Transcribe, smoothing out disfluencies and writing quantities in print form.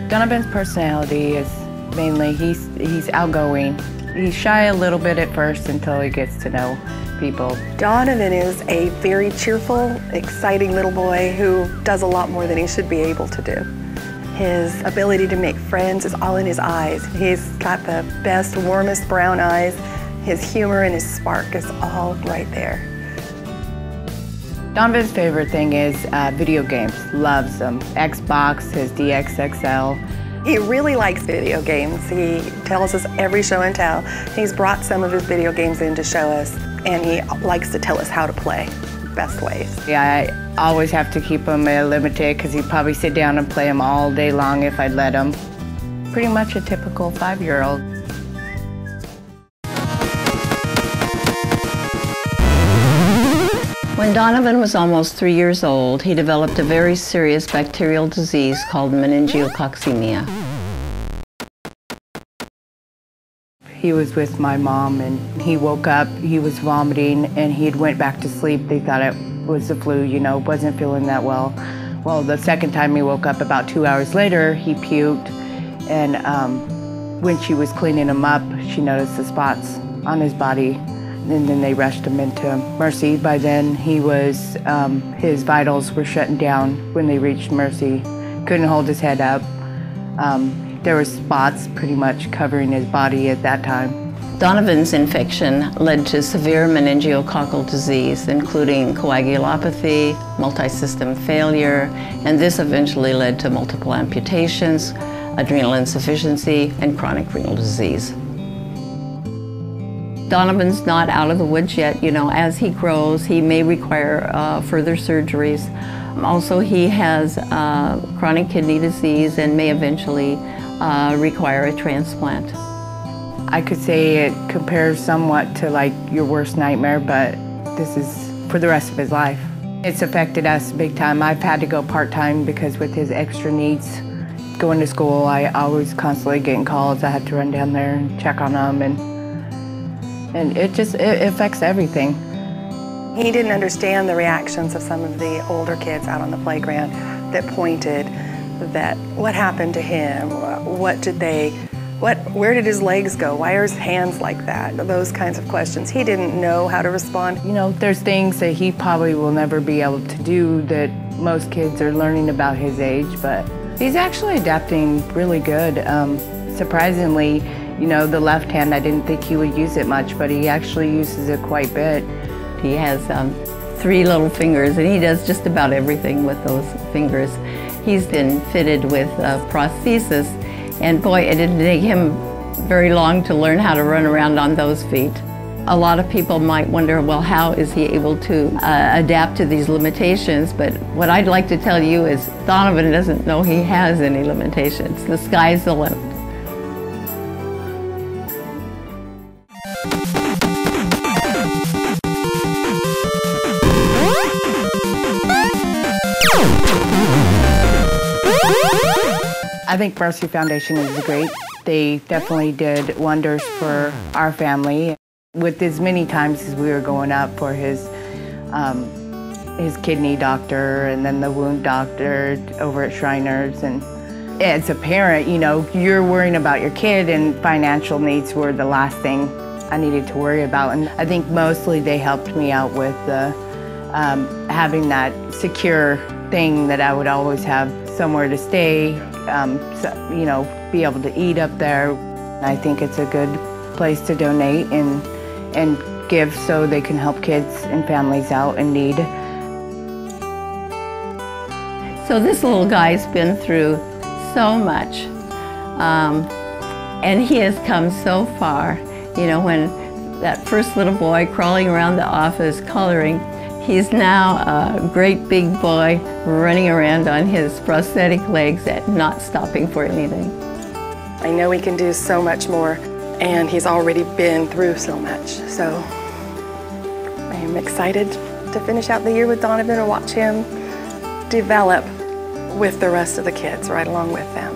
Donovan's personality is mainly he's outgoing. He's shy a little bit at first until he gets to know people. Donovan is a very cheerful, exciting little boy who does a lot more than he should be able to do. His ability to make friends is all in his eyes. He's got the best, warmest brown eyes. His humor and his spark is all right there. Donovan's favorite thing is video games. Loves them. Xbox, his DXXL. He really likes video games. He tells us every show and tell. He's brought some of his video games in to show us, and he likes to tell us how to play best ways. Yeah, I always have to keep him limited because he'd probably sit down and play them all day long if I'd let him. Pretty much a typical 5-year-old. When Donovan was almost 3 years old, he developed a very serious bacterial disease called meningococcemia. He was with my mom and he woke up, he was vomiting and he had went back to sleep. They thought it was the flu, you know, wasn't feeling that well. Well, the second time he woke up about 2 hours later, he puked, and when she was cleaning him up, she noticed the spots on his body. And then they rushed him into Mercy. By then, he was, his vitals were shutting down when they reached Mercy. Couldn't hold his head up. There were spots pretty much covering his body at that time. Donovan's infection led to severe meningococcal disease, including coagulopathy, multi-system failure, and this eventually led to multiple amputations, adrenal insufficiency, and chronic renal disease. Donovan's not out of the woods yet. You know, as he grows, he may require further surgeries. Also, he has chronic kidney disease and may eventually require a transplant. I could say it compares somewhat to like your worst nightmare, but this is for the rest of his life. It's affected us big time. I've had to go part-time because with his extra needs, going to school, I always constantly getting calls. I have to run down there and check on them, and it affects everything. He didn't understand the reactions of some of the older kids out on the playground that pointed that what happened to him, where did his legs go, why are his hands like that, those kinds of questions. He didn't know how to respond. You know, there's things that he probably will never be able to do that most kids are learning about his age, but he's actually adapting really good. Surprisingly, you know, the left hand, I didn't think he would use it much, but he actually uses it quite a bit. He has 3 little fingers, and he does just about everything with those fingers. He's been fitted with prosthesis, and boy, it didn't take him very long to learn how to run around on those feet. A lot of people might wonder, well, how is he able to adapt to these limitations? But what I'd like to tell you is Donovan doesn't know he has any limitations. The sky's the limit. I think Mercy Foundation is great. They definitely did wonders for our family. With as many times as we were going up for his kidney doctor and then the wound doctor over at Shriners. And as a parent, you know, you're worrying about your kid, and financial needs were the last thing I needed to worry about. And I think mostly they helped me out with having that secure thing that I would always have somewhere to stay, you know, be able to eat up there. I think it's a good place to donate and give so they can help kids and families out in need. So this little guy's been through so much, and he has come so far. You know, when that first little boy crawling around the office coloring, he's now a great big boy running around on his prosthetic legs and not stopping for anything. I know he can do so much more, and he's already been through so much. So I am excited to finish out the year with Donovan and watch him develop with the rest of the kids right along with them.